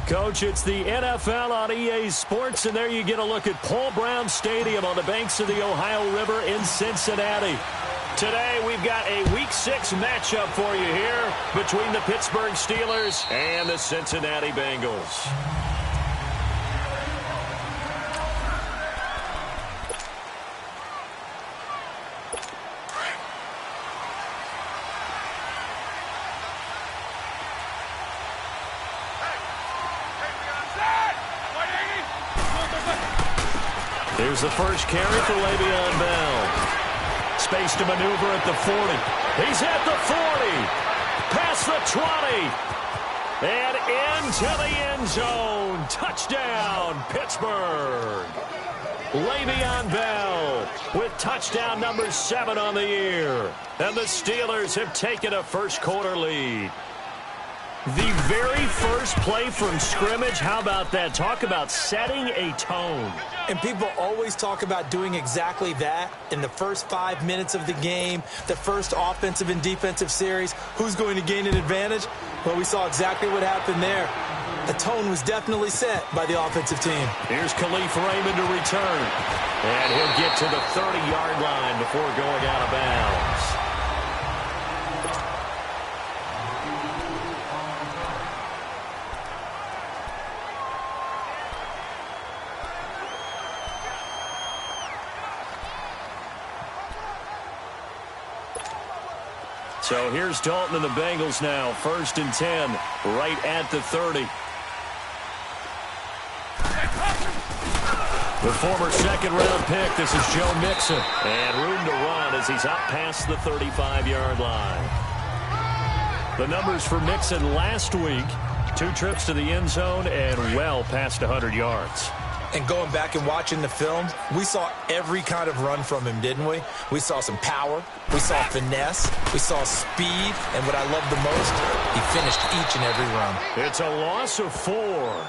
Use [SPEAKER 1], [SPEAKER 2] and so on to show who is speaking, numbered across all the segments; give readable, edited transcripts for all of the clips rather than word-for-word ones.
[SPEAKER 1] Coach, it's the NFL on EA Sports, and there you get a look at Paul Brown Stadium on the banks of the Ohio River in Cincinnati. Today, we've got a Week 6 matchup for you here between the Pittsburgh Steelers and the Cincinnati Bengals. Here's the first carry for Le'Veon Bell. Space to maneuver at the 40. He's at the 40. Past the 20. And into the end zone. Touchdown, Pittsburgh. Le'Veon Bell with touchdown number 7 on the year. And the Steelers have taken a first quarter lead. The very first play from scrimmage, how about that? Talk about setting a tone.
[SPEAKER 2] And people always talk about doing exactly that in the first 5 minutes of the game, the first offensive and defensive series. Who's going to gain an advantage? Well, we saw exactly what happened there. The tone was definitely set by the offensive team.
[SPEAKER 1] Here's Khalif Raymond to return. And he'll get to the 30-yard line before going out of bounds. So here's Dalton and the Bengals now. 1st and 10, right at the 30. The former second-round pick, this is Joe Mixon. And room to run as he's up past the 35-yard line. The numbers for Mixon last week, 2 trips to the end zone and well past 100 yards.
[SPEAKER 2] And going back and watching the film, we saw every kind of run from him, didn't we? We saw some power. We saw finesse. We saw speed. And what I love the most, he finished each and every run.
[SPEAKER 1] It's a loss of 4.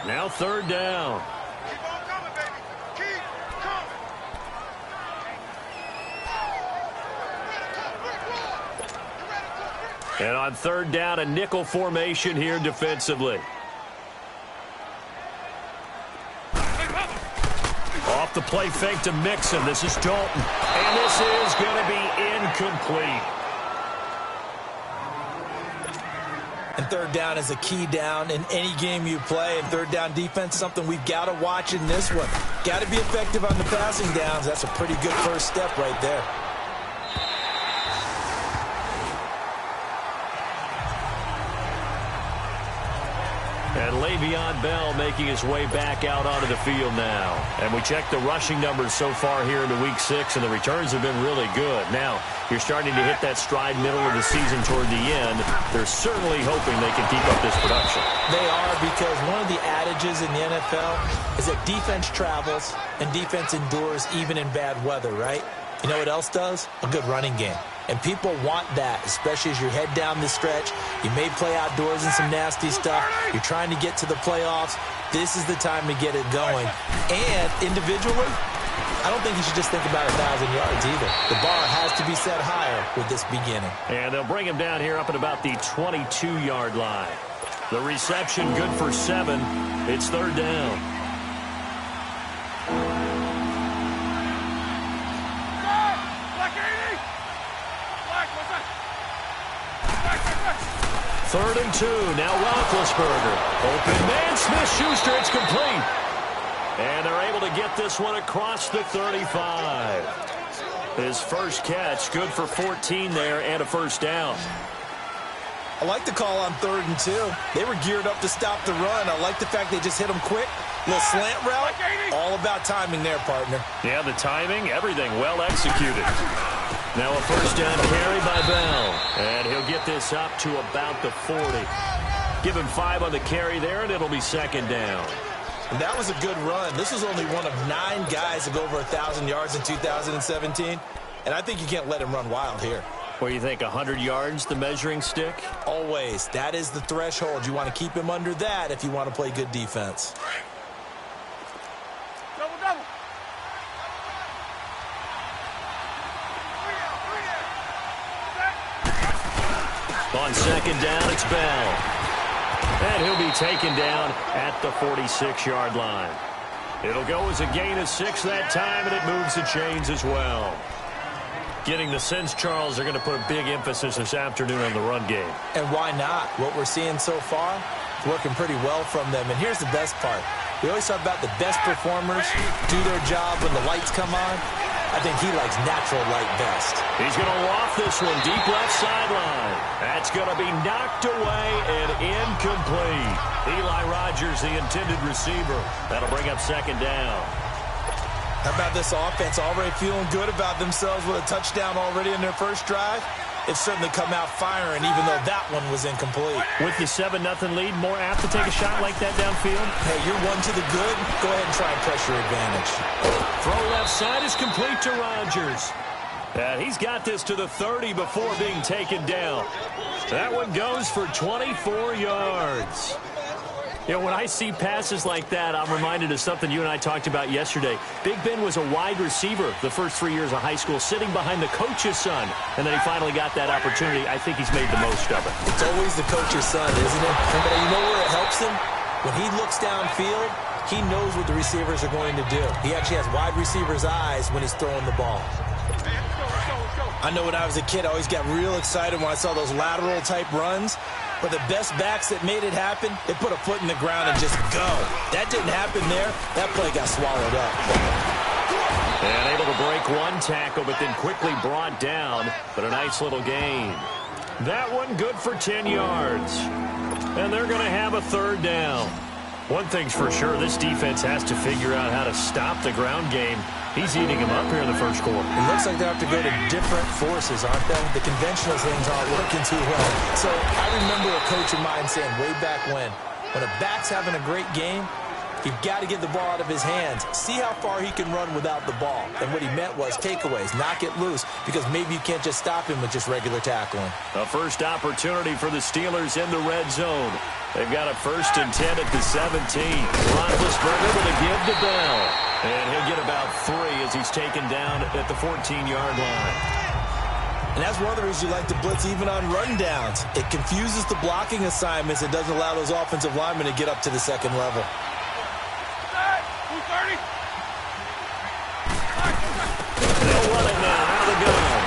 [SPEAKER 1] Now 3rd down.
[SPEAKER 3] Keep on coming, baby. Keep coming.
[SPEAKER 1] And on 3rd down, a nickel formation here defensively. Off the play fake to Mixon. This is Dalton. And this is going to be incomplete.
[SPEAKER 2] And 3rd down is a key down in any game you play. And 3rd down defense, something we've got to watch in this one. Got to be effective on the passing downs. That's a pretty good first step right there.
[SPEAKER 1] And Le'Veon Bell making his way back out onto the field now. And we check the rushing numbers so far here into Week 6, and the returns have been really good. Now, you're starting to hit that stride middle of the season toward the end. They're certainly hoping they can keep up this production.
[SPEAKER 2] They are, because one of the adages in the NFL is that defense travels and defense endures even in bad weather, right? You know what else does? A good running game. And people want that, especially as you head down the stretch. You may play outdoors in some nasty stuff. You're trying to get to the playoffs. This is the time to get it going. And individually, I don't think you should just think about 1,000 yards either. The bar has to be set higher with this beginning.
[SPEAKER 1] And they'll bring him down here up at about the 22-yard line. The reception good for 7. It's 3rd down. Third and 2. Now Roethlisberger. Open man. Smith-Schuster. It's complete. And they're able to get this one across the 35. His first catch. Good for 14 there and a first down.
[SPEAKER 2] I like the call on 3rd and 2. They were geared up to stop the run. I like the fact they just hit them quick. Little slant route. All about timing there, partner.
[SPEAKER 1] Yeah, the timing, everything well executed. Now a first down carry by Bell. And he'll get this up to about the 40. Give him 5 on the carry there, and it'll be 2nd down.
[SPEAKER 2] And that was a good run. This was only one of 9 guys to go over 1,000 yards in 2017. And I think you can't let him run wild here.
[SPEAKER 1] What do you think, 100 yards, the measuring stick?
[SPEAKER 2] Always. That is the threshold. You want to keep him under that if you want to play good defense.
[SPEAKER 3] Double.
[SPEAKER 1] On 2nd down, it's Bell. And he'll be taken down at the 46-yard line. It'll go as a gain of 6 that time, and it moves the chains as well. Getting the sense, Charles, they're going to put a big emphasis this afternoon on the run game.
[SPEAKER 2] And why not? What we're seeing so far, it's working pretty well from them. And here's the best part. We always talk about the best performers do their job when the lights come on. I think he likes natural light best.
[SPEAKER 1] He's going to loft this one deep left sideline. That's going to be knocked away and incomplete. Eli Rogers, the intended receiver. That'll bring up second down.
[SPEAKER 2] How about this offense already feeling good about themselves with a touchdown already in their first drive? It's certainly come out firing, even though that one was incomplete.
[SPEAKER 1] With the 7-0 lead, more apt to take a shot like that downfield?
[SPEAKER 2] Hey, you're one to the good. Go ahead and try and press your advantage.
[SPEAKER 1] Throw left side is complete to Rodgers. And he's got this to the 30 before being taken down. That one goes for 24 yards. You know, when I see passes like that, I'm reminded of something you and I talked about yesterday. Big Ben was a wide receiver the first 3 years of high school, sitting behind the coach's son. And then he finally got that opportunity. I think he's made the most of it.
[SPEAKER 2] It's always the coach's son, isn't it? But you know where it helps him? When he looks downfield, he knows what the receivers are going to do. He actually has wide receivers' eyes when he's throwing the ball. I know when I was a kid, I always got real excited when I saw those lateral-type runs. But the best backs that made it happen, they put a foot in the ground and just go. That didn't happen there. That play got swallowed up.
[SPEAKER 1] And able to break one tackle, but then quickly brought down. But a nice little gain. That one good for 10 yards. And they're going to have a third down. One thing's for sure, this defense has to figure out how to stop the ground game. He's eating him up here in the first quarter.
[SPEAKER 2] It looks like they have to go to different forces, aren't they? The conventional things aren't working too well. So I remember a coach of mine saying way back when a back's having a great game, you've got to get the ball out of his hands. See how far he can run without the ball. And what he meant was takeaways, knock it loose, because maybe you can't just stop him with just regular tackling.
[SPEAKER 1] A first opportunity for the Steelers in the red zone. They've got a 1st and 10 at the 17. Roethlisberger with a give to Bell. And he'll get about 3 as he's taken down at the 14-yard line.
[SPEAKER 2] And that's one of the reasons you like to blitz even on rundowns. It confuses the blocking assignments. It doesn't allow those offensive linemen to get up to the second level.
[SPEAKER 1] They'll run it now out of the gun.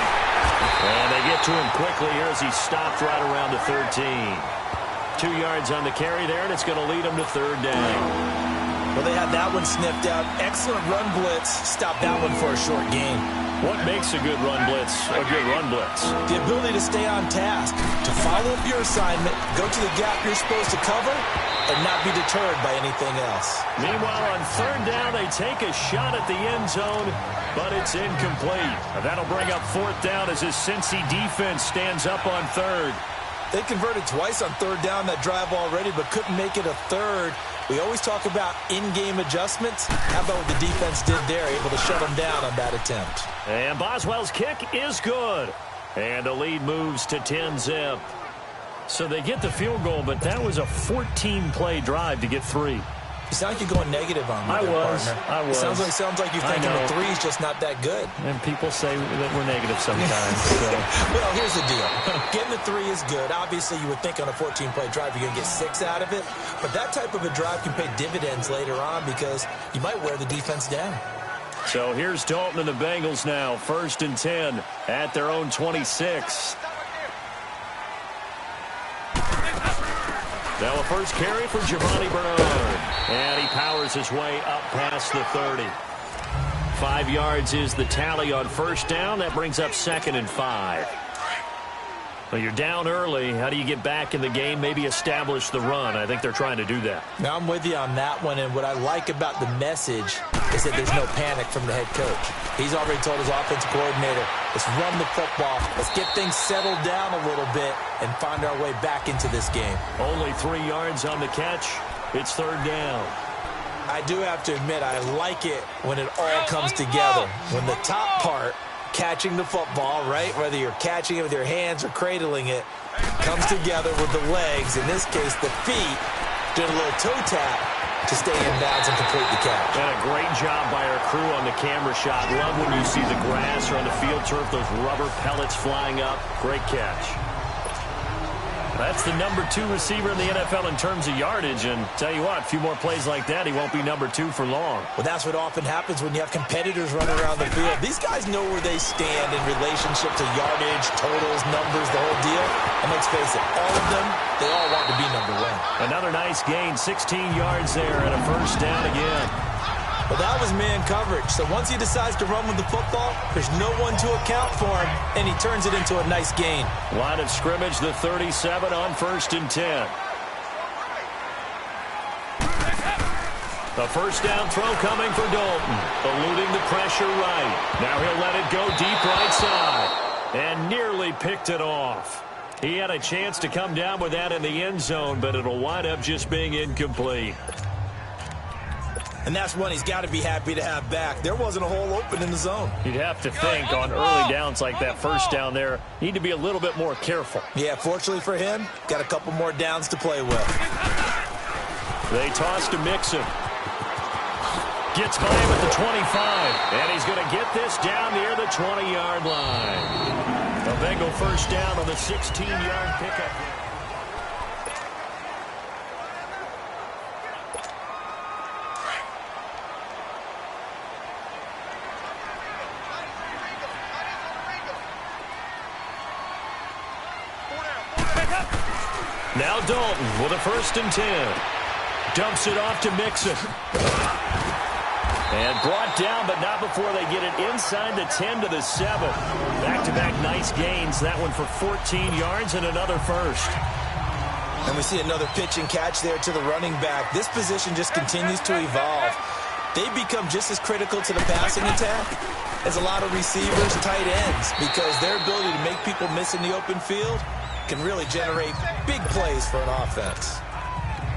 [SPEAKER 1] And they get to him quickly here as he stopped right around the 13. 2 yards on the carry there, and it's going to lead him to third down.
[SPEAKER 2] Well, they had that one sniffed out. Excellent run blitz. Stop that one for a short gain.
[SPEAKER 1] What makes a good run blitz a good run blitz?
[SPEAKER 2] The ability to stay on task, to follow up your assignment, go to the gap you're supposed to cover, and not be deterred by anything else.
[SPEAKER 1] Meanwhile, on third down, they take a shot at the end zone, but it's incomplete. That'll bring up fourth down as his Cincy defense stands up on third.
[SPEAKER 2] They converted twice on third down that drive already, but couldn't make it a third. We always talk about in-game adjustments. How about what the defense did there, able to shut them down on that attempt.
[SPEAKER 1] And Boswell's kick is good. And the lead moves to 10-zip. So they get the field goal, but that was a 14-play drive to get 3.
[SPEAKER 2] You sound like you're going negative on me, partner.
[SPEAKER 1] I was.
[SPEAKER 2] Sounds like you're thinking the 3's just not that good.
[SPEAKER 1] And people say that we're negative sometimes. So.
[SPEAKER 2] Well, here's the deal. Getting the 3 is good. Obviously, you would think on a 14-play drive you're going to get 6 out of it. But that type of a drive can pay dividends later on because you might wear the defense down.
[SPEAKER 1] So here's Dalton and the Bengals now. 1st and 10 at their own 26. Now a first carry for Giovanni Bernard. And he powers his way up past the 30. 5 yards is the tally on first down. That brings up 2nd and 5. Well, you're down early. How do you get back in the game? Maybe establish the run. I think they're trying to do that.
[SPEAKER 2] Now, I'm with you on that one. And what I like about the message is that there's no panic from the head coach. He's already told his offensive coordinator, let's run the football. Let's get things settled down a little bit and find our way back into this game.
[SPEAKER 1] Only 3 yards on the catch. It's third down.
[SPEAKER 2] I do have to admit, I like it when it all comes together. When the top part, catching the football, right, whether you're catching it with your hands or cradling it, comes together with the legs, in this case the feet, doing a little toe tap to stay in bounds and complete the catch.
[SPEAKER 1] And a great job by our crew on the camera shot. Love when you see the grass or on the field turf, those rubber pellets flying up. Great catch. That's the number 2 receiver in the NFL in terms of yardage. And tell you what, a few more plays like that, he won't be number 2 for long.
[SPEAKER 2] Well, that's what often happens when you have competitors running around the field. These guys know where they stand in relationship to yardage, totals, numbers, the whole deal. And let's face it, all of them, they all want to be number 1.
[SPEAKER 1] Another nice gain, 16 yards there and a first down again.
[SPEAKER 2] Well, that was man coverage. So once he decides to run with the football, there's no one to account for him, and he turns it into a nice gain.
[SPEAKER 1] Line of scrimmage, the 37 on 1st and 10. The first down throw coming for Dalton. Eluding the pressure right. Now he'll let it go deep right side. And nearly picked it off. He had a chance to come down with that in the end zone, but it'll wind up just being incomplete.
[SPEAKER 2] And that's one he's got to be happy to have back. There wasn't a hole open in the zone.
[SPEAKER 1] You'd have to think on early downs like that first down there, need to be a little bit more careful.
[SPEAKER 2] Yeah, fortunately for him, got a couple more downs to play with.
[SPEAKER 1] They toss to Mixon. Gets by him at the 25. And he's going to get this down near the 20-yard line. A Bengal first down on the 16-yard pickup. Now Dalton with a 1st and 10. Dumps it off to Mixon. And brought down, but not before they get it inside the 10 to the 7. Back-to-back nice gains. That one for 14 yards and another first.
[SPEAKER 2] And we see another pitch and catch there to the running back. This position just continues to evolve. They become just as critical to the passing attack as a lot of receivers, tight ends, because their ability to make people miss in the open field can really generate big plays for an offense.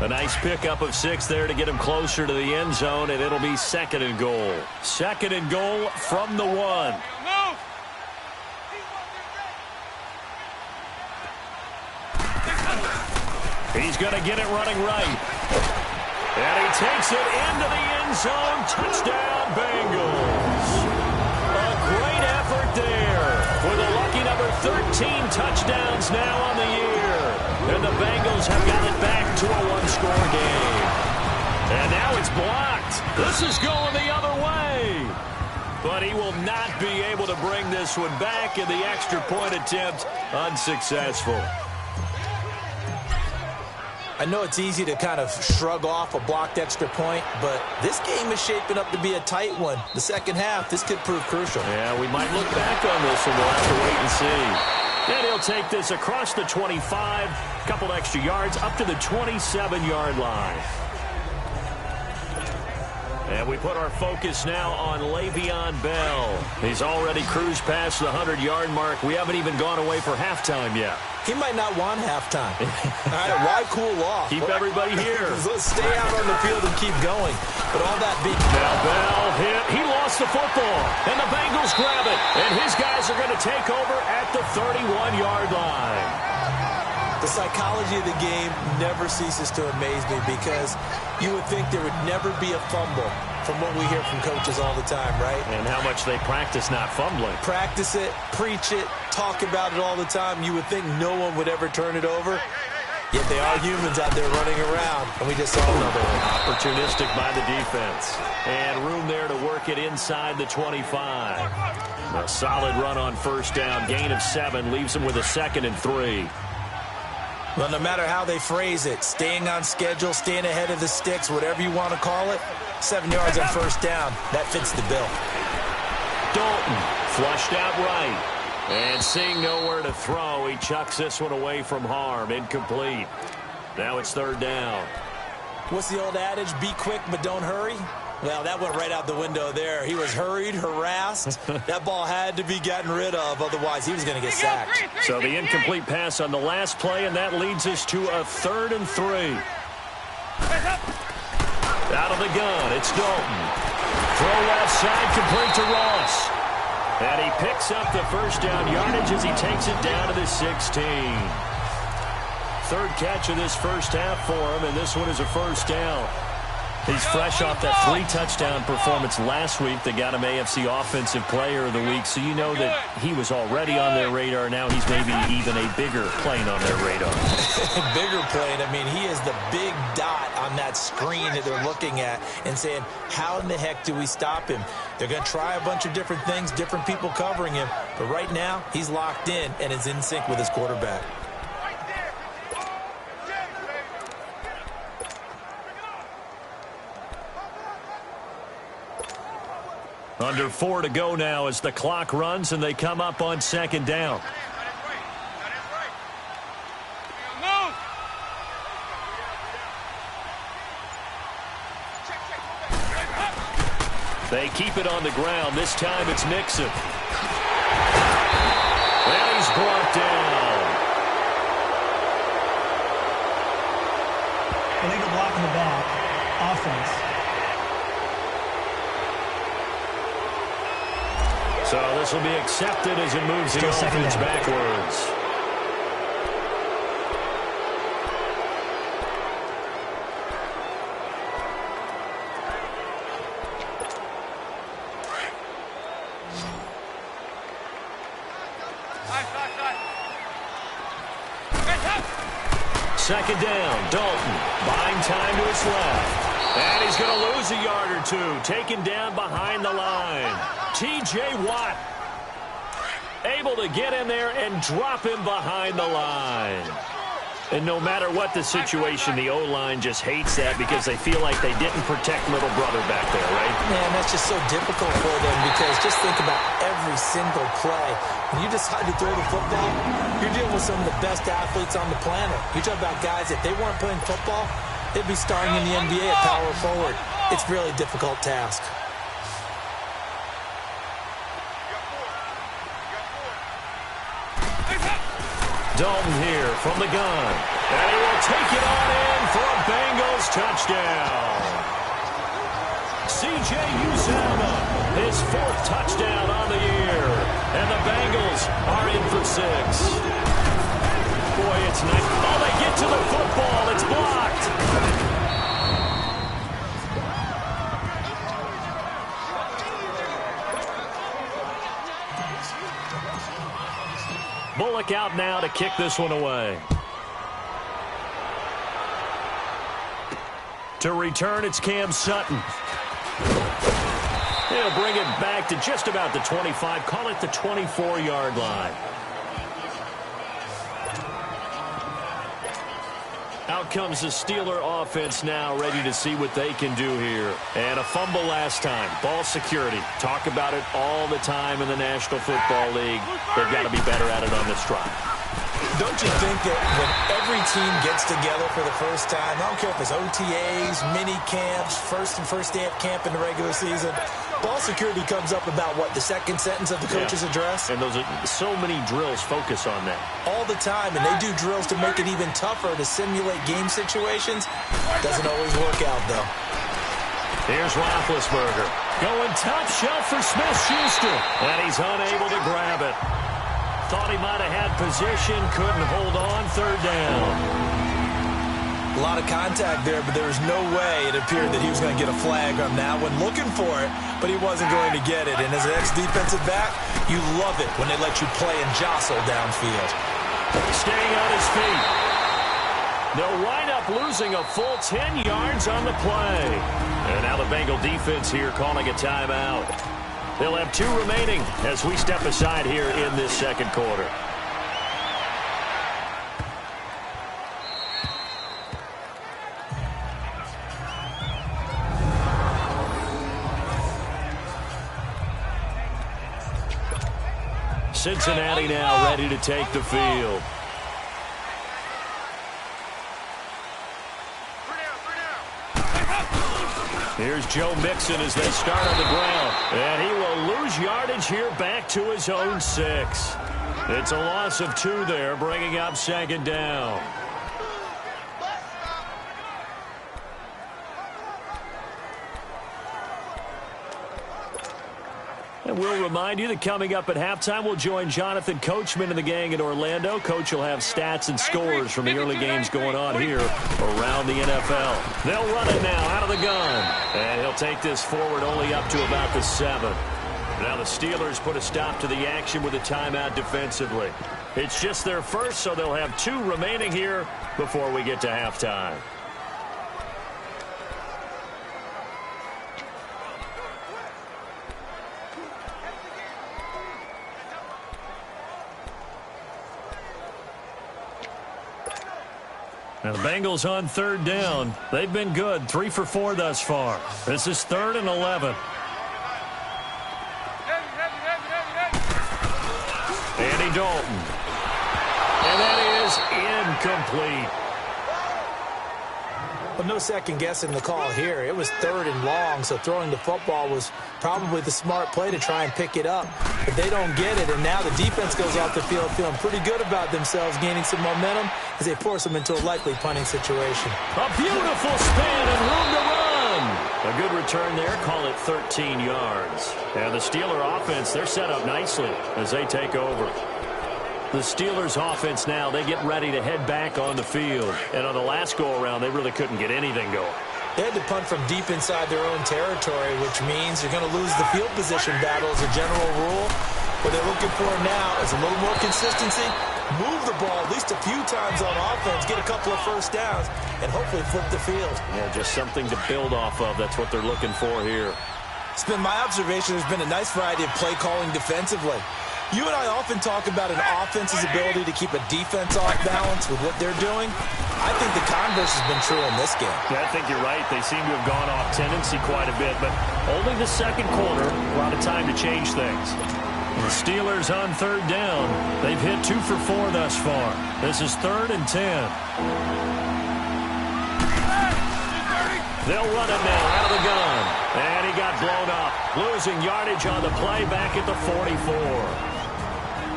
[SPEAKER 1] A nice pickup of 6 there to get him closer to the end zone, and it'll be 2nd and goal. 2nd and goal from the 1. He's going to get it running right. And he takes it into the end zone. Touchdown, Bengals. A great effort there with a lucky number 13 touchdowns now on the year. And the Bengals have got it back to a 1-score game. And now it's blocked. This is going the other way. But he will not be able to bring this one back, and the extra point attempt unsuccessful.
[SPEAKER 2] I know it's easy to kind of shrug off a blocked extra point, but this game is shaping up to be a tight one. The second half, this could prove crucial.
[SPEAKER 1] Yeah, we might look back on this and we'll have to wait and see. And he'll take this across the 25, a couple extra yards, up to the 27-yard line. And we put our focus now on Le'Veon Bell. He's already cruised past the 100-yard mark. We haven't even gone away for halftime yet.
[SPEAKER 2] He might not want halftime. All right, why cool off?
[SPEAKER 1] Keep everybody here.
[SPEAKER 2] Let's stay out on the field and keep going. But all that big...
[SPEAKER 1] Now Bell hit. He lost the football. And the Bengals grab it. And his guys are going to take over at the 31-yard line.
[SPEAKER 2] The psychology of the game never ceases to amaze me because you would think there would never be a fumble from what we hear from coaches all the time, right?
[SPEAKER 1] And how much they practice not fumbling.
[SPEAKER 2] Practice it, preach it, talk about it all the time. You would think no one would ever turn it over. Yet they are humans out there running around, and we just saw another one.
[SPEAKER 1] Opportunistic by the defense. And room there to work it inside the 25. A solid run on first down. Gain of 7 leaves him with a 2nd and 3.
[SPEAKER 2] Well, no matter how they phrase it, staying on schedule, staying ahead of the sticks, whatever you want to call it, 7 yards on first down, that fits the bill.
[SPEAKER 1] Dalton flushed out right. And seeing nowhere to throw, he chucks this one away from harm. Incomplete. Now it's 3rd down.
[SPEAKER 2] What's the old adage? Be quick, but don't hurry? Well, that went right out the window there. He was hurried, harassed. That ball had to be gotten rid of, otherwise he was going to get sacked.
[SPEAKER 1] So the incomplete pass on the last play, and that leads us to a 3rd and 3. Out of the gun, it's Dalton. Throw left side, complete to Ross. And he picks up the first down yardage as he takes it down to the 16. 3rd catch of this first half for him, and this one is a first down. He's fresh off that 3-touchdown performance last week that got him AFC Offensive Player of the Week, so you know that he was already on their radar. Now he's maybe even a bigger plane on their radar.
[SPEAKER 2] Bigger plane. I mean, he is the big dot on that screen that they're looking at and saying, how in the heck do we stop him? They're going to try a bunch of different things, different people covering him, but right now he's locked in and is in sync with his quarterback.
[SPEAKER 1] Under 4 to go now as the clock runs and they come up on second down. They keep it on the ground. This time it's Mixon. And he's brought down.
[SPEAKER 4] Illegal block in the back. Offense.
[SPEAKER 1] So this will be accepted as it moves the offense backwards. Second down, Dalton buying time to his left. And he's going to lose a yard or two, taken down behind the line. T.J. Watt able to get in there and drop him behind the line. And no matter what the situation, the O-line just hates that because they feel like they didn't protect little brother back there, right?
[SPEAKER 2] Man, that's just so difficult for them because just think about every single play. When you decide to throw the football, you're dealing with some of the best athletes on the planet. You talk about guys, if they weren't playing football, they'd be starring in the NBA at power forward. It's really a difficult task.
[SPEAKER 1] Dalton here from the gun. And he will take it on in for a Bengals touchdown. C.J. Uzomah, his 4th touchdown on the year. And the Bengals are in for 6. Boy, it's nice. Oh, they get to the football. It's blocked. Bullock out now to kick this one away. To return, it's Cam Sutton. He'll bring it back to just about the 25. Call it the 24-yard line. Out comes the Steeler offense now, ready to see what they can do here. And a fumble last time. Ball security. Talk about it all the time in the National Football League. They've got to be better at it on this drive.
[SPEAKER 2] Don't you think that when every team gets together for the first time, I don't care if it's OTAs, mini camps, first day of camp in the regular season, ball security comes up about, what, the second sentence of the coach's address?
[SPEAKER 1] And those are so many drills focus on that.
[SPEAKER 2] All the time, and they do drills to make it even tougher to simulate game situations. Doesn't always work out, though.
[SPEAKER 1] Here's Roethlisberger. Going top shelf for Smith-Schuster. And he's unable to grab it. Thought he might have had position, couldn't hold on, 3rd down.
[SPEAKER 2] A lot of contact there, but there was no way it appeared that he was going to get a flag on that one. Looking for it, but he wasn't going to get it. And as an ex-defensive back, you love it when they let you play and jostle downfield.
[SPEAKER 1] Staying on his feet. They'll wind up losing a full 10 yards on the play. And now the Bengal defense here calling a timeout. They'll have 2 remaining as we step aside here in this second quarter. Cincinnati now ready to take the field. Here's Joe Mixon as they start on the ground. And he will lose yardage here back to his own 6. It's a loss of 2 there, bringing up second down. And we'll remind you that coming up at halftime, we'll join Jonathan Coachman and the gang in Orlando. Coach will have stats and scores from the early games going on here around the NFL. They'll run it now out of the gun. And he'll take this forward only up to about the 7. Now the Steelers put a stop to the action with a timeout defensively. It's just their first, so they'll have 2 remaining here before we get to halftime. Now the Bengals on 3rd down. They've been good, 3 for 4 thus far. This is 3rd and 11. Andy Dalton. And that is incomplete.
[SPEAKER 2] But no second guessing the call here. It was 3rd and long, so throwing the football was probably the smart play to try and pick it up. But they don't get it, and now the defense goes off the field feeling pretty good about themselves, gaining some momentum as they force them into a likely punting situation.
[SPEAKER 1] A beautiful spin and room to run. A good return there. Call it 13 yards. And the Steeler offense, they're set up nicely as they take over. The Steelers offense now, they get ready to head back on the field. And on the last go-around, they really couldn't get anything going.
[SPEAKER 2] They had to punt from deep inside their own territory, which means you're going to lose the field position battle as a general rule. What they're looking for now is a little more consistency, move the ball at least a few times on offense, get a couple of first downs, and hopefully flip the field.
[SPEAKER 1] Yeah, just something to build off of. That's what they're looking for here.
[SPEAKER 2] It's been my observation there's been a nice variety of play calling defensively. You and I often talk about an offense's ability to keep a defense off balance with what they're doing. I think the converse has been true in this game.
[SPEAKER 1] Yeah, I think you're right. They seem to have gone off tendency quite a bit, but only the second quarter, a lot of time to change things. The Steelers on 3rd down. They've hit 2 for 4 thus far. This is 3rd and 10. They'll run it now out of the gun. And he got blown up. Losing yardage on the play back at the 44.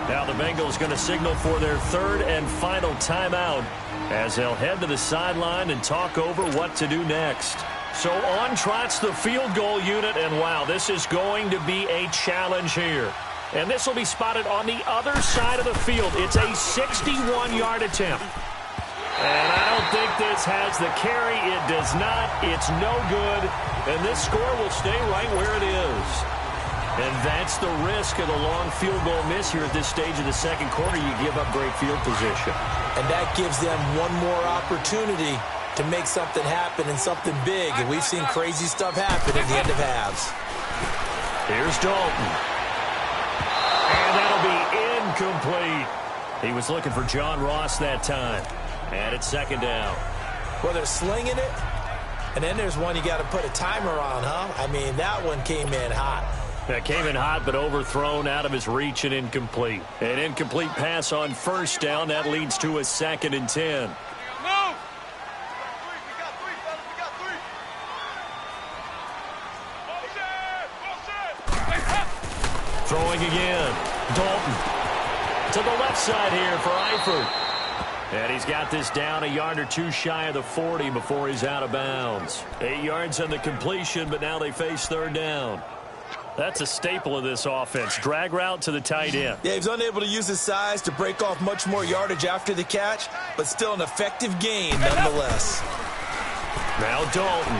[SPEAKER 1] Now the Bengals going to signal for their 3rd and final timeout as they'll head to the sideline and talk over what to do next. So on trots the field goal unit, and wow, this is going to be a challenge here. And this will be spotted on the other side of the field. It's a 61-yard attempt. And I don't think this has the carry. It does not. It's no good. And this score will stay right where it is. And that's the risk of the long field goal miss here at this stage of the second quarter. You give up great field position.
[SPEAKER 2] And that gives them one more opportunity to make something happen and something big. And we've seen crazy stuff happen at the end of halves.
[SPEAKER 1] Here's Dalton. And that'll be incomplete. He was looking for John Ross that time. And it's 2nd down.
[SPEAKER 2] Well, they're slinging it. And then there's one you got to put a timer on, huh? I mean, that one came in hot.
[SPEAKER 1] That came in hot, but overthrown out of his reach and incomplete. An incomplete pass on 1st down. That leads to a 2nd and 10. Throwing again. Dalton to the left side here for Eifert. And he's got this down a yard or 2 shy of the 40 before he's out of bounds. 8 yards on the completion, but now they face 3rd down. That's a staple of this offense. Drag route to the tight end.
[SPEAKER 2] Yeah, he's unable to use his size to break off much more yardage after the catch, but still an effective gain nonetheless.
[SPEAKER 1] Now Dalton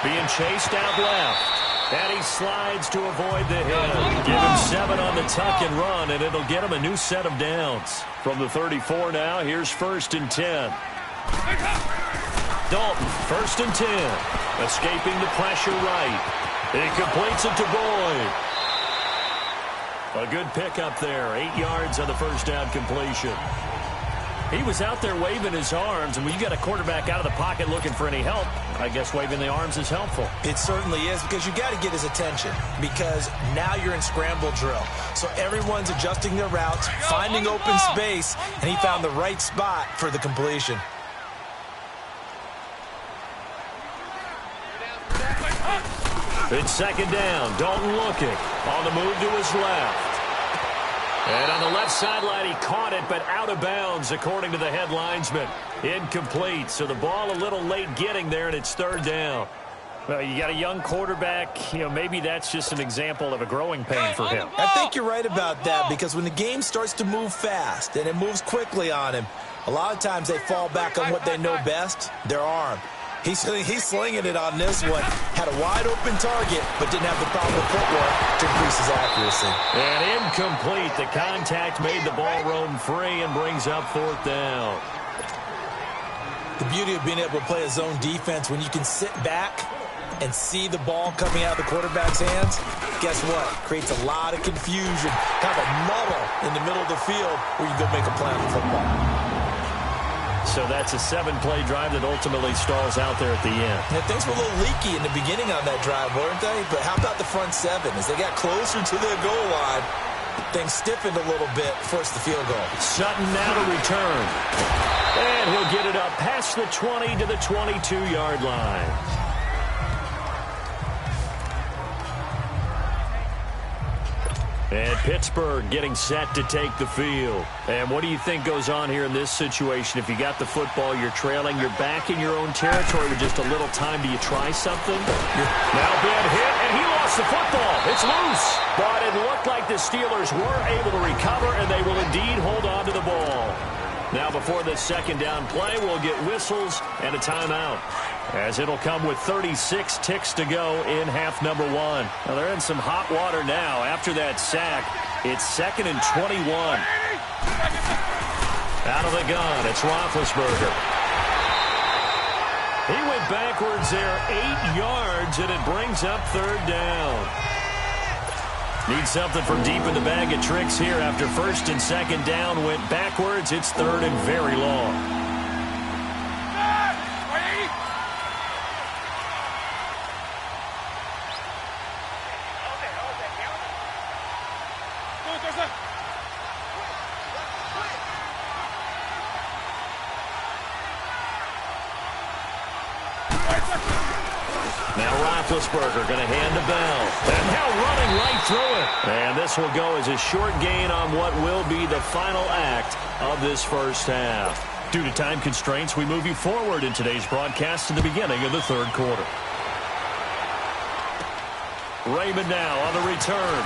[SPEAKER 1] being chased out left. And he slides to avoid the hit. Give him 7 on the tuck and run, and it'll get him a new set of downs. From the 34 now, here's 1st and 10. Dalton, 1st and 10. Escaping the pressure right. He completes it to Boyd. A good pickup there. 8 yards on the 1st down completion. He was out there waving his arms, and when you got a quarterback out of the pocket looking for any help, I guess waving the arms is helpful.
[SPEAKER 2] It certainly is, because you got to get his attention, because now you're in scramble drill. So everyone's adjusting their routes, finding open space, and he found the right spot for the completion.
[SPEAKER 1] It's 2nd down. Dalton looking on the move to his left. And on the left sideline, he caught it, but out of bounds, according to the head linesman. Incomplete, so the ball a little late getting there, and it's 3rd down. Well, you got a young quarterback. Maybe that's just an example of a growing pain for him.
[SPEAKER 2] I think you're right about that, because when the game starts to move fast and it moves quickly on him, a lot of times they fall back on what they know best, their arm. He's slinging it on this one. Had a wide-open target, but didn't have the proper footwork to increase his accuracy.
[SPEAKER 1] And incomplete. The contact made the ball roam free and brings up 4th down.
[SPEAKER 2] The beauty of being able to play a zone defense, when you can sit back and see the ball coming out of the quarterback's hands, guess what? Creates a lot of confusion, kind of a muddle in the middle of the field where you go make a play on the football.
[SPEAKER 1] So that's a 7-play drive that ultimately stalls out there at the end.
[SPEAKER 2] And things were a little leaky in the beginning on that drive, weren't they? But how about the front 7? As they got closer to their goal line, things stiffened a little bit, forced the field goal.
[SPEAKER 1] Sutton now to return. And he'll get it up past the 20 to the 22-yard line. And Pittsburgh getting set to take the field. And what do you think goes on here in this situation? If you got the football, you're trailing, you're back in your own territory with just a little time. Do you try something? Now Ben hit, and he lost the football. It's loose. But it looked like the Steelers were able to recover, and they will indeed hold on to the ball. Now before this 2nd down play, we'll get whistles and a timeout, as it'll come with 36 ticks to go in half number 1. Now they're in some hot water now after that sack. It's 2nd and 21. Out of the gun, it's Roethlisberger. He went backwards there 8 yards, and it brings up 3rd down. Need something from deep in the bag of tricks here after 1st and 2nd down. Went backwards. It's 3rd and very long. Now Roethlisberger going to hand to Bell. And now running right through it. And this will go as a short gain on what will be the final act of this first half. Due to time constraints, we move you forward in today's broadcast to the beginning of the 3rd quarter. Raymond now on the return.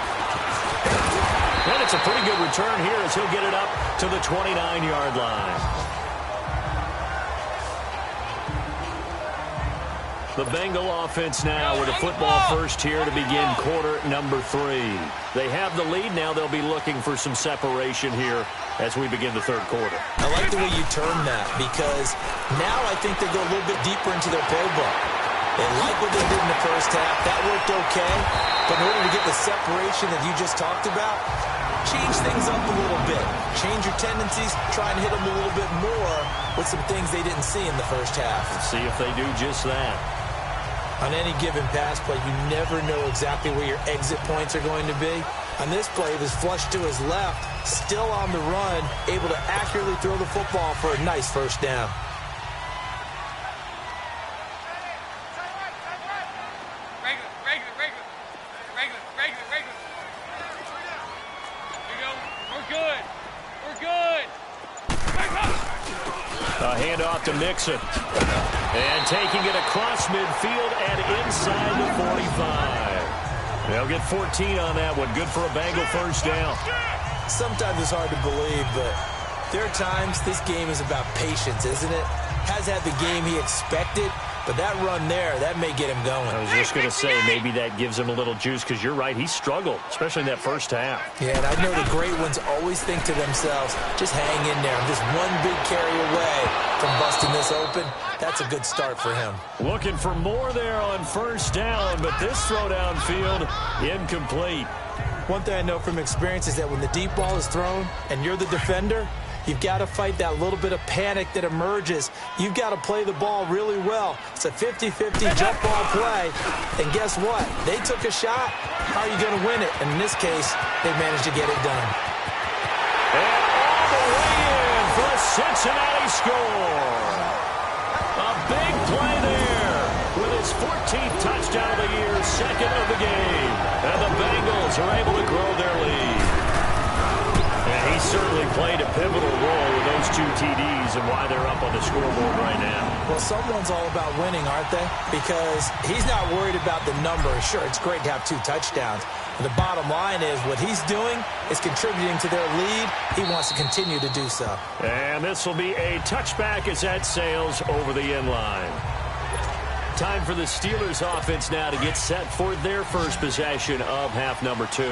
[SPEAKER 1] And it's a pretty good return here as he'll get it up to the 29-yard line. The Bengal offense now with a football first here to begin quarter number 3. They have the lead now. They'll be looking for some separation here as we begin the 3rd quarter.
[SPEAKER 2] I like the way you term that, because now I think they go a little bit deeper into their playbook. They like what they did in the first half. That worked okay. But in order to get the separation that you just talked about, change things up a little bit. Change your tendencies. Try and hit them a little bit more with some things they didn't see in the first half.
[SPEAKER 1] Let's see if they do just that.
[SPEAKER 2] On any given pass play, you never know exactly where your exit points are going to be. On this play, it was flushed to his left, still on the run, able to accurately throw the football for a nice first down.
[SPEAKER 1] A handoff to Mixon. And taking it across midfield and inside the 45. They'll get 14 on that one. Good for a Bengal first down.
[SPEAKER 2] Sometimes it's hard to believe, but there are times this game is about patience, isn't it? Has had the game he expected, but that run there, that may get him going.
[SPEAKER 1] I was just going to say, maybe that gives him a little juice, because you're right, he struggled, especially in that first half.
[SPEAKER 2] Yeah, and I know the great ones always think to themselves, just hang in there. I'm just one big carry away from busting this open. That's a good start for him.
[SPEAKER 1] Looking for more there on first down, but this throw downfield, incomplete.
[SPEAKER 2] One thing I know from experience is that when the deep ball is thrown and you're the defender, you've got to fight that little bit of panic that emerges. You've got to play the ball really well. It's a 50-50 jump ball play. And guess what? They took a shot. How are you going to win it? And in this case, they managed to get it done.
[SPEAKER 1] And all the way in for a Cincinnati score. A big play there with his 14th touchdown of the year, 2nd of the game. And the Bengals are able to grow their lead. And he certainly played a pivotal role with those 2 TDs and why they're up on the scoreboard right now.
[SPEAKER 2] Well, someone's all about winning, aren't they? Because he's not worried about the numbers. Sure, it's great to have 2 touchdowns. But the bottom line is what he's doing is contributing to their lead. He wants to continue to do so.
[SPEAKER 1] And this will be a touchback as that sails over the end line. Time for the Steelers offense now to get set for their first possession of half number 2.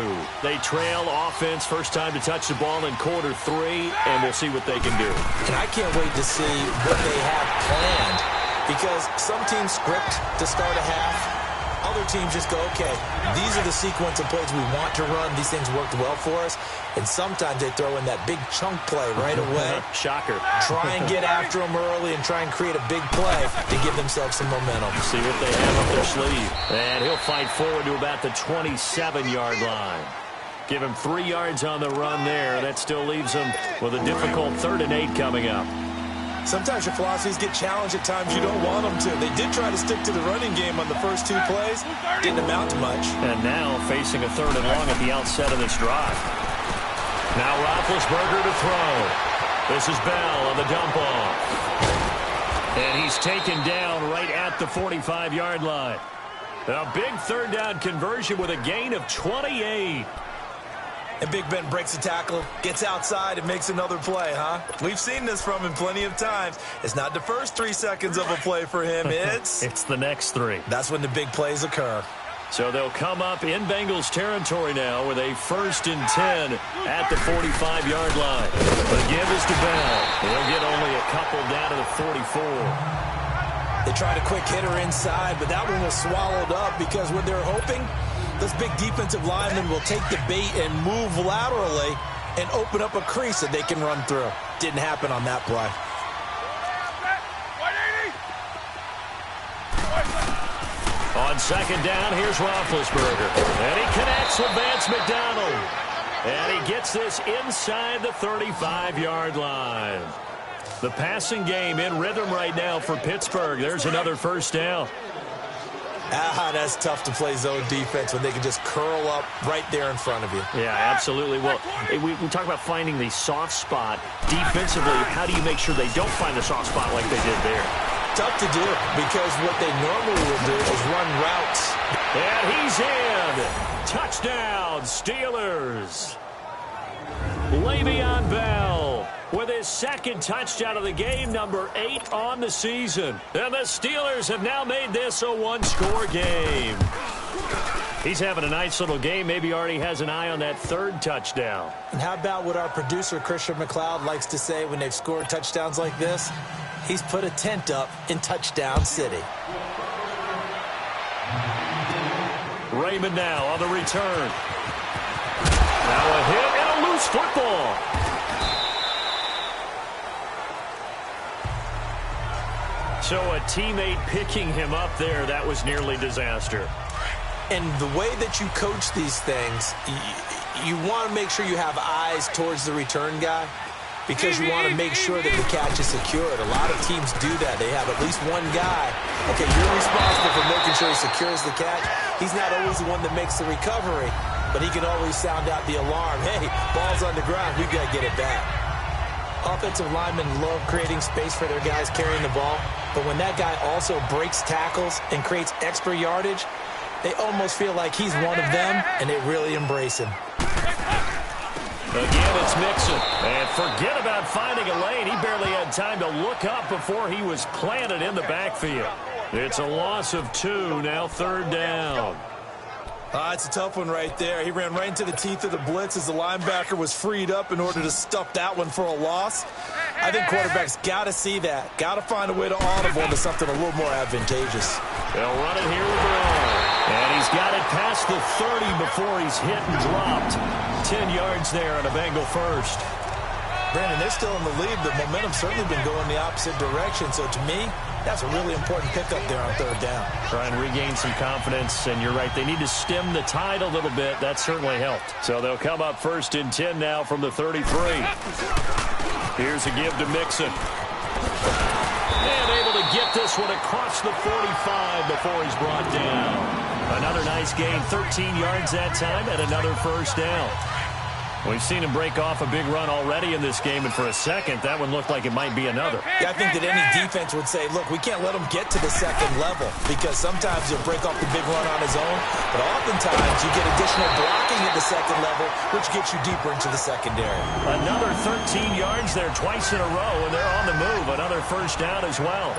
[SPEAKER 1] They trail offense, first time to touch the ball in quarter 3, and we'll see what they can do.
[SPEAKER 2] And I can't wait to see what they have planned, because some teams script to start a half. Other teams just go, okay, these are the sequence of plays we want to run. These things worked well for us. And sometimes they throw in that big chunk play right away.
[SPEAKER 1] Shocker.
[SPEAKER 2] Try and get after them early and try and create a big play to give themselves some momentum.
[SPEAKER 1] See what they have up their sleeve. And he'll fight forward to about the 27-yard line. Give him 3 yards on the run there. That still leaves him with a difficult 3rd and 8 coming up.
[SPEAKER 2] Sometimes your philosophies get challenged at times you don't want them to. They did try to stick to the running game on the first 2 plays. Didn't amount to much.
[SPEAKER 1] And now facing a 3rd and long at the outset of this drive. Now Roethlisberger to throw. This is Bell on the dump off. And he's taken down right at the 45-yard line. A big 3rd down conversion with a gain of 28.
[SPEAKER 2] And Big Ben breaks a tackle, gets outside, and makes another play, huh? We've seen this from him plenty of times. It's not the first 3 seconds of a play for him.
[SPEAKER 1] It's the next 3.
[SPEAKER 2] That's when the big plays occur.
[SPEAKER 1] So they'll come up in Bengals territory now with a 1st and 10 at the 45-yard line. The give is to Bell. They'll get only a couple down to the 44.
[SPEAKER 2] They tried a quick hitter inside, but that one was swallowed up because when they're hoping, those big defensive linemen will take the bait and move laterally and open up a crease that they can run through. Didn't happen on that play.
[SPEAKER 1] On 2nd down, here's Roethlisberger. And he connects with Vance McDonald. And he gets this inside the 35-yard line. The passing game in rhythm right now for Pittsburgh. There's another 1st down.
[SPEAKER 2] That's tough to play zone defense when they can just curl up right there in front of you.
[SPEAKER 1] Yeah, absolutely. Well, we talk about finding the soft spot. Defensively, how do you make sure they don't find the soft spot like they did there?
[SPEAKER 2] Tough to do because what they normally will do is run routes.
[SPEAKER 1] And he's in. Touchdown, Steelers. Le'Veon Bell with his 2nd touchdown of the game, number 8 on the season. And the Steelers have now made this a 1-score game. He's having a nice little game. Maybe already has an eye on that 3rd touchdown.
[SPEAKER 2] And how about what our producer, Christian McLeod, likes to say when they've scored touchdowns like this? He's put a tent up in Touchdown City.
[SPEAKER 1] Raymond now on the return. Now a hit and a loose football. So a teammate picking him up there, that was nearly disaster.
[SPEAKER 2] And the way that you coach these things, you want to make sure you have eyes towards the return guy because you want to make sure that the catch is secured. A lot of teams do that. They have at least one guy. Okay, you're responsible for making sure he secures the catch. He's not always the one that makes the recovery, but he can always sound out the alarm. Hey, ball's on the ground. We've got to get it back. Offensive linemen love creating space for their guys carrying the ball, but when that guy also breaks tackles and creates extra yardage, they almost feel like he's one of them, and they really embrace him.
[SPEAKER 1] Again, it's Mixon. And forget about finding a lane. He barely had time to look up before he was planted in the backfield. It's a loss of 2, now 3rd down.
[SPEAKER 2] It's a tough one right there. He ran right into the teeth of the blitz as the linebacker was freed up in order to stuff that one for a loss. I think quarterbacks got to see that. Got to find a way to audible into something a little more advantageous.
[SPEAKER 1] They'll run it here with Brown. And he's got it past the 30 before he's hit and dropped. 10 yards there on a Bengal 1st.
[SPEAKER 2] Brandon, they're still in the lead. The momentum's certainly been going the opposite direction. So to me, that's a really important pickup there on 3rd down.
[SPEAKER 1] Try and regain some confidence, and you're right. They need to stem the tide a little bit. That certainly helped. So they'll come up 1st and 10 now from the 33. Here's a give to Mixon. And able to get this one across the 45 before he's brought down. Another nice gain, 13 yards that time, and another 1st down. We've seen him break off a big run already in this game, and for a second, that one looked like it might be another.
[SPEAKER 2] Yeah, I think that any defense would say, look, we can't let him get to the second level because sometimes he'll break off the big run on his own, but oftentimes you get additional blocking at the second level, which gets you deeper into the secondary.
[SPEAKER 1] Another 13 yards there twice in a row, and they're on the move. Another first down as well.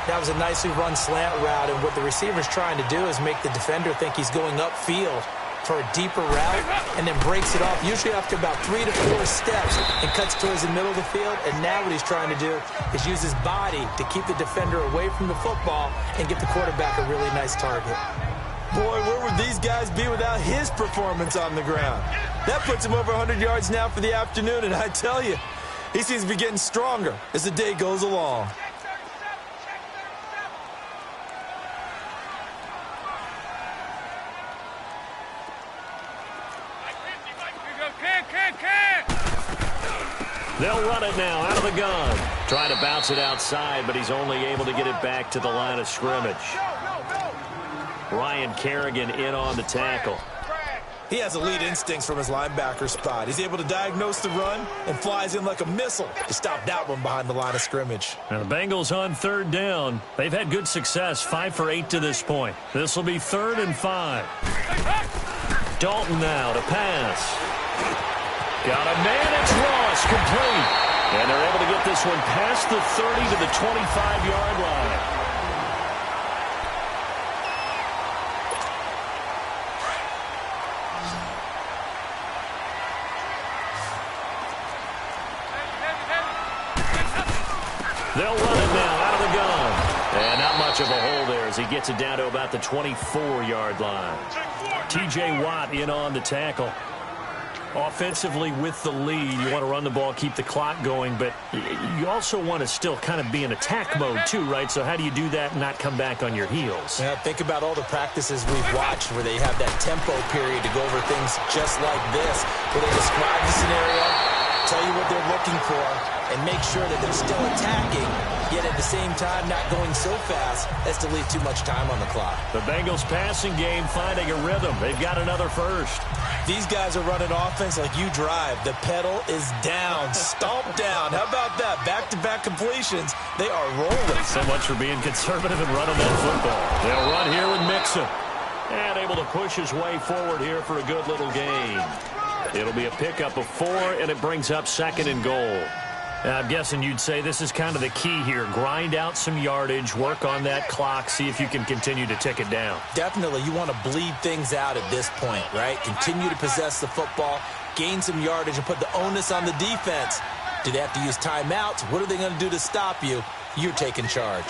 [SPEAKER 2] That was a nicely run slant route, and what the receiver's trying to do is make the defender think he's going upfield for a deeper route, and then breaks it off, usually after about 3 to 4 steps, and cuts towards the middle of the field. And now what he's trying to do is use his body to keep the defender away from the football and get the quarterback a really nice target. Boy, where would these guys be without his performance on the ground? That puts him over 100 yards now for the afternoon, and I tell you, he seems to be getting stronger as the day goes along.
[SPEAKER 1] They'll run it now out of the gun. Trying to bounce it outside, but he's only able to get it back to the line of scrimmage. Ryan Kerrigan in on the tackle.
[SPEAKER 2] He has elite instincts from his linebacker spot. He's able to diagnose the run and flies in like a missile to stop that one behind the line of scrimmage.
[SPEAKER 1] Now the Bengals on third down. They've had good success, 5 for 8 to this point. This will be 3rd and 5. Dalton now to pass. Got a man, it's Ross, complete. And they're able to get this one past the 30 to the 25-yard line. They'll run it now out of the gun. And not much of a hole there as he gets it down to about the 24-yard line. T.J. Watt in on the tackle. Offensively with the lead, you want to run the ball, keep the clock going, but you also want to still kind of be in attack mode too, right? So how do you do that and not come back on your heels?
[SPEAKER 2] Yeah, think about all the practices we've watched where they have that tempo period to go over things just like this, where they describe the scenario, tell you what they're looking for, and make sure that they're still attacking, yet at the same time not going so fast as to leave too much time on the clock.
[SPEAKER 1] The Bengals passing game finding a rhythm. They've got another first.
[SPEAKER 2] These guys are running offense like you drive. The pedal is down, stomp down. How about that? Back-to-back completions. They are rolling.
[SPEAKER 1] So much for being conservative and running that football. They'll run here with Mixon. And able to push his way forward here for a good little gain. It'll be a pickup of 4, and it brings up 2nd and goal. I'm guessing you'd say this is kind of the key here. Grind out some yardage, work on that clock, see if you can continue to tick it down.
[SPEAKER 2] Definitely, you want to bleed things out at this point, right? Continue to possess the football, gain some yardage, and put the onus on the defense. Do they have to use timeouts? What are they going to do to stop you? You're taking charge.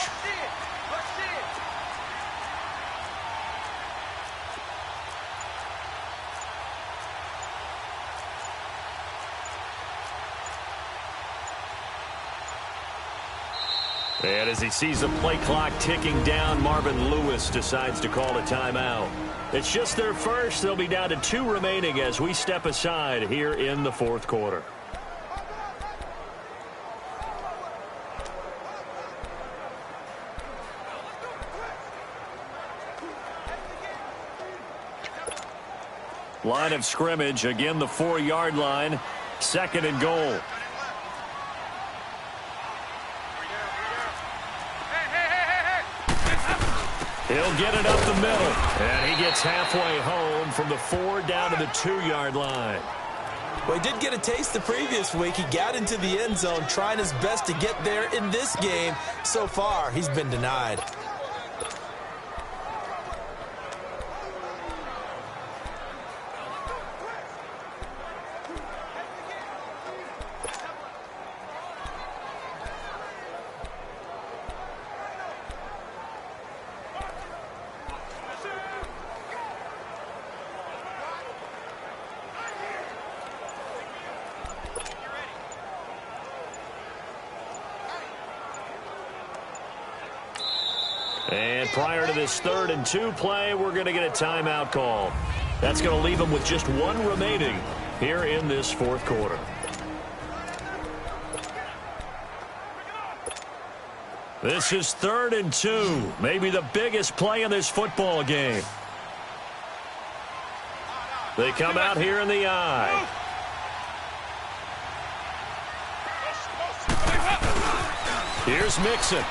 [SPEAKER 1] And as he sees the play clock ticking down, Marvin Lewis decides to call a timeout. It's just their first. They'll be down to 2 remaining as we step aside here in the 4th quarter. Line of scrimmage, again the 4-yard line, 2nd and goal. He'll get it up the middle, and he gets halfway home from the 4 down to the 2-yard line.
[SPEAKER 2] Well, he did get a taste the previous week. He got into the end zone trying his best to get there in this game. So far, he's been denied.
[SPEAKER 1] And prior to this 3rd and 2 play, we're going to get a timeout call. That's going to leave them with just 1 remaining here in this 4th quarter. This is 3rd and 2, maybe the biggest play in this football game. They come out here in the I. Here's Mixon.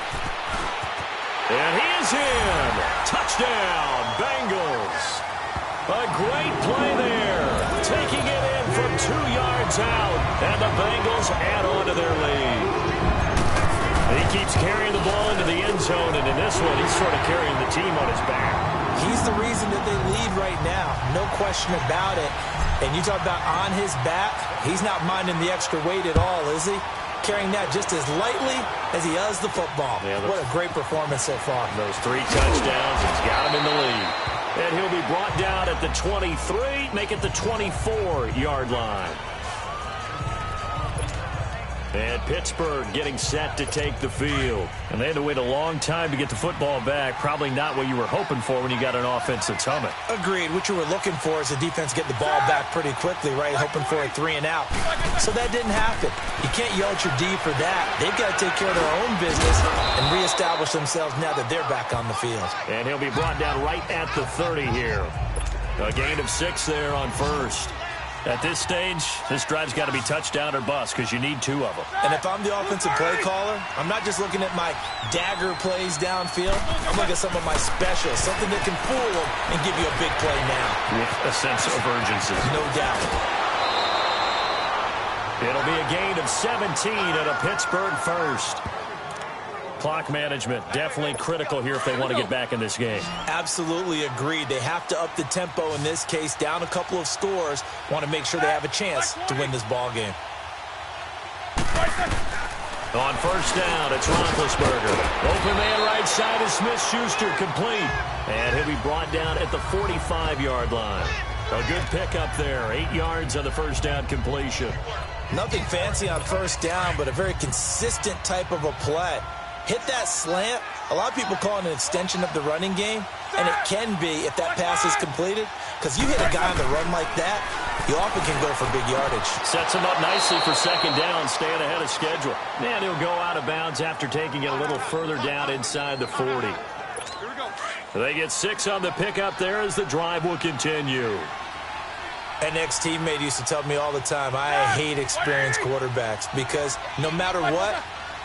[SPEAKER 1] And he is in. Touchdown, Bengals. A great play there. Taking it in from 2 yards out. And the Bengals add on to their lead. He keeps carrying the ball into the end zone. And in this one, he's sort of carrying the team on his back.
[SPEAKER 2] He's the reason that they lead right now. No question about it. And you talk about on his back, he's not minding the extra weight at all, is he? Carrying that just as lightly as he does the football. Yeah, what a great performance so far.
[SPEAKER 1] Those 3 touchdowns, he's got him in the lead. And he'll be brought down at the 23, make it the 24-yard line. And Pittsburgh getting set to take the field. And they had to wait a long time to get the football back. Probably not what you were hoping for when you got an offense that's humming.
[SPEAKER 2] Agreed. What you were looking for is the defense get the ball back pretty quickly, right? Hoping for a 3 and out. So that didn't happen. You can't yell at your D for that. They've got to take care of their own business and reestablish themselves now that they're back on the field.
[SPEAKER 1] And he'll be brought down right at the 30 here. A gain of 6 there on first. At this stage, this drive's got to be touchdown or bust because you need 2 of them.
[SPEAKER 2] And if I'm the offensive play caller, I'm not just looking at my dagger plays downfield. I'm looking at some of my specials, something that can fool them and give you a big play now.
[SPEAKER 1] With a sense of urgency.
[SPEAKER 2] No doubt.
[SPEAKER 1] It'll be a gain of 17 at a Pittsburgh first. Clock management definitely critical here if they want to get back in this game.
[SPEAKER 2] Absolutely agreed. They have to up the tempo in this case, down a couple of scores. Want to make sure they have a chance to win this ball game.
[SPEAKER 1] On first down, it's Roethlisberger. Open man right side is Smith-Schuster, complete. And he'll be brought down at the 45-yard line. A good pickup there, 8 yards on the first down completion.
[SPEAKER 2] Nothing fancy on first down, but a very consistent type of a play. Hit that slant. A lot of people call it an extension of the running game, and it can be if that pass is completed, because you hit a guy on the run like that, you often can go for big yardage.
[SPEAKER 1] Sets him up nicely for second down, staying ahead of schedule. And he'll go out of bounds after taking it a little further down inside the 40. They get 6 on the pickup there as the drive will continue.
[SPEAKER 2] An ex-teammate used to tell me all the time, I hate experienced quarterbacks because no matter what,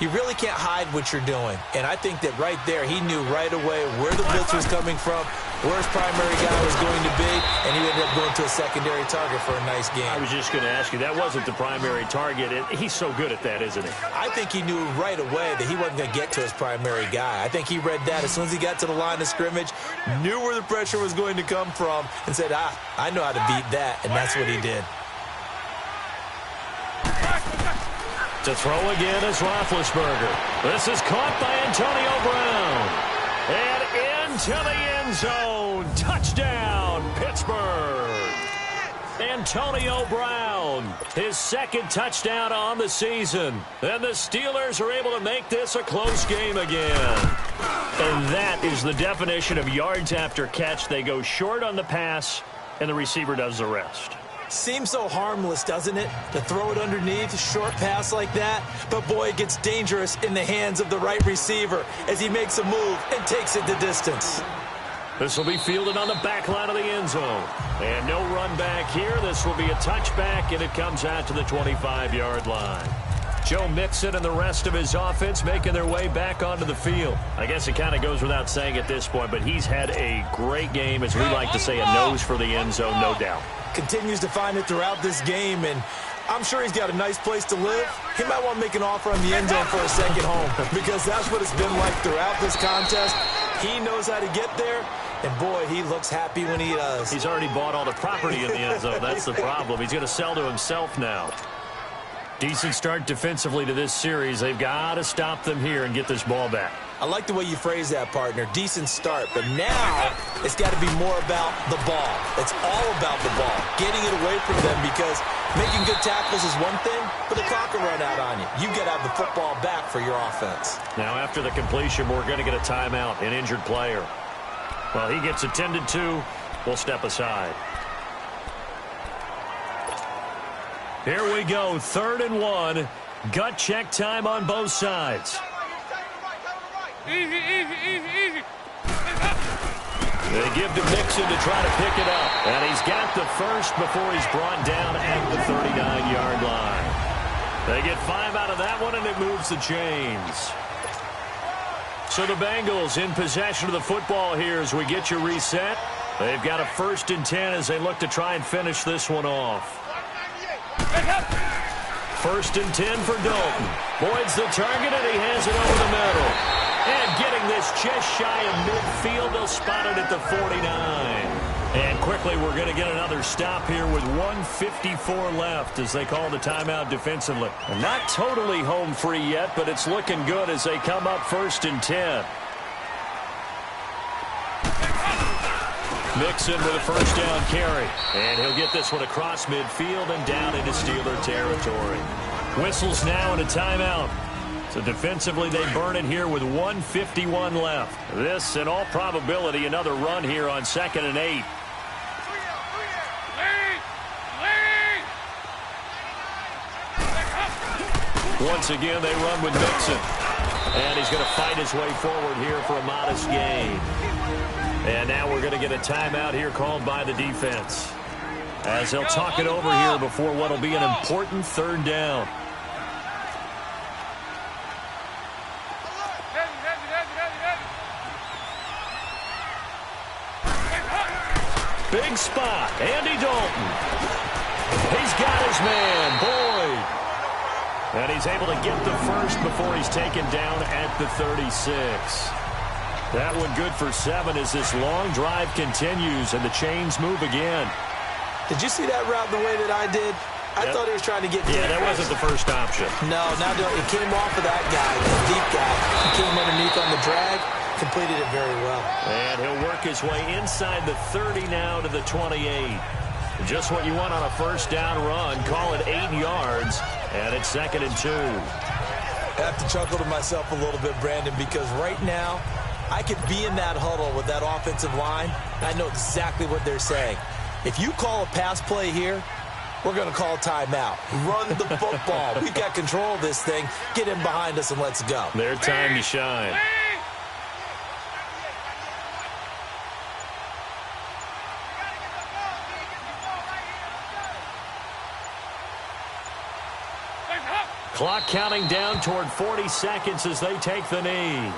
[SPEAKER 2] you really can't hide what you're doing. And I think that right there, he knew right away where the blitz was coming from, where his primary guy was going to be, and he ended up going to a secondary target for a nice game.
[SPEAKER 1] I was just going to ask you, that wasn't the primary target. He's so good at that, isn't he?
[SPEAKER 2] I think he knew right away that he wasn't going to get to his primary guy. I think he read that as soon as he got to the line of scrimmage, knew where the pressure was going to come from, and said, I know how to beat that, and that's what he did.
[SPEAKER 1] To throw again is Roethlisberger. This is caught by Antonio Brown. And into the end zone. Touchdown, Pittsburgh. Antonio Brown, his second touchdown on the season. And the Steelers are able to make this a close game again. And that is the definition of yards after catch. They go short on the pass, and the receiver does the rest.
[SPEAKER 2] Seems so harmless, doesn't it, to throw it underneath, a short pass like that? But, boy, it gets dangerous in the hands of the right receiver as he makes a move and takes it the distance.
[SPEAKER 1] This will be fielded on the back line of the end zone. And no run back here. This will be a touchback, and it comes out to the 25-yard line. Joe Mixon and the rest of his offense making their way back onto the field. I guess it kind of goes without saying at this point, but he's had a great game, as we like to say, a nose for the end zone, no doubt.
[SPEAKER 2] Continues to find it throughout this game, and I'm sure he's got a nice place to live. He might want to make an offer on the end zone for a second home, because that's what it's been like throughout this contest. He knows how to get there, and boy, he looks happy when he does.
[SPEAKER 1] He's already bought all the property in the end zone. That's the problem. He's going to sell to himself now. Decent start defensively to this series. They've got to stop them here and get this ball back.
[SPEAKER 2] I like the way you phrase that, partner. Decent start. But now it's got to be more about the ball. It's all about the ball. Getting it away from them, because making good tackles is one thing, but the clock will run out on you. You've got to have the football back for your offense.
[SPEAKER 1] Now after the completion, we're going to get a timeout, an injured player. Well, he gets attended to. We'll step aside. Here we go, 3rd and 1. Gut check time on both sides.
[SPEAKER 3] Easy, easy, easy, easy.
[SPEAKER 1] They give to Mixon to try to pick it up. And he's got the first before he's brought down at the 39-yard line. They get 5 out of that one, and it moves the chains. So the Bengals in possession of the football here as we get you reset. They've got a 1st and 10 as they look to try and finish this one off. 1st and 10 for Dalton. Boyd's the target, and he has it over the middle. And getting this just shy of midfield, they'll spot it at the 49. And quickly, we're going to get another stop here with 1:54 left as they call the timeout defensively. Not totally home free yet, but it's looking good as they come up 1st and 10. Mixon with a 1st down carry. And he'll get this one across midfield and down into Steeler territory. Whistles now and a timeout. So defensively, they burn it here with 1:51 left. This, in all probability, another run here on 2nd and 8. Once again, they run with Mixon. And he's going to fight his way forward here for a modest gain. And now we're going to get a timeout here called by the defense, as they'll talk it over here before what will be an important 3rd down. Big spot, Andy Dalton. He's got his man, Boyd. And he's able to get the first before he's taken down at the 36. That one good for 7 as this long drive continues and the chains move again.
[SPEAKER 2] Did you see that route the way that I did? I thought he was trying to get deep.
[SPEAKER 1] Yeah, that wasn't the first option.
[SPEAKER 2] No, now it came off of that guy, the deep guy. He came underneath on the drag, completed it very well. And
[SPEAKER 1] he'll work his way inside the 30 now to the 28. Just what you want on a 1st down run. Call it 8 yards, and it's 2nd and 2.
[SPEAKER 2] I have to chuckle to myself a little bit, Brandon, because right now I could be in that huddle with that offensive line. I know exactly what they're saying. If you call a pass play here, we're going to call timeout. Run the football. We've got control of this thing. Get in behind us and let's go.
[SPEAKER 1] Their time to shine. Clock counting down toward 40 seconds as they take the knee.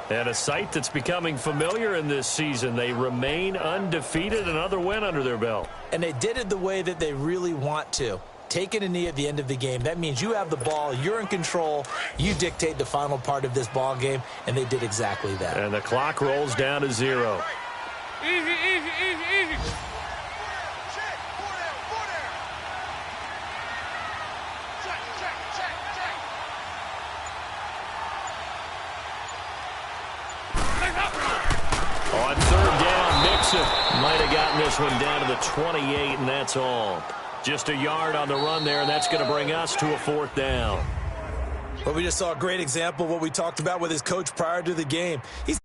[SPEAKER 1] And a sight that's becoming familiar in this season. They remain undefeated, another win under their belt.
[SPEAKER 2] And they did it the way that they really want to. Taking a knee at the end of the game. That means you have the ball, you're in control, you dictate the final part of this ball game, and they did exactly that.
[SPEAKER 1] And the clock rolls down to 0.
[SPEAKER 3] Easy, easy, easy, easy.
[SPEAKER 1] On 3rd down, Mixon might have gotten this one down to the 28, and that's all. Just a yard on the run there, and that's going to bring us to a 4th down.
[SPEAKER 2] Well, we just saw a great example of what we talked about with his coach prior to the game. He's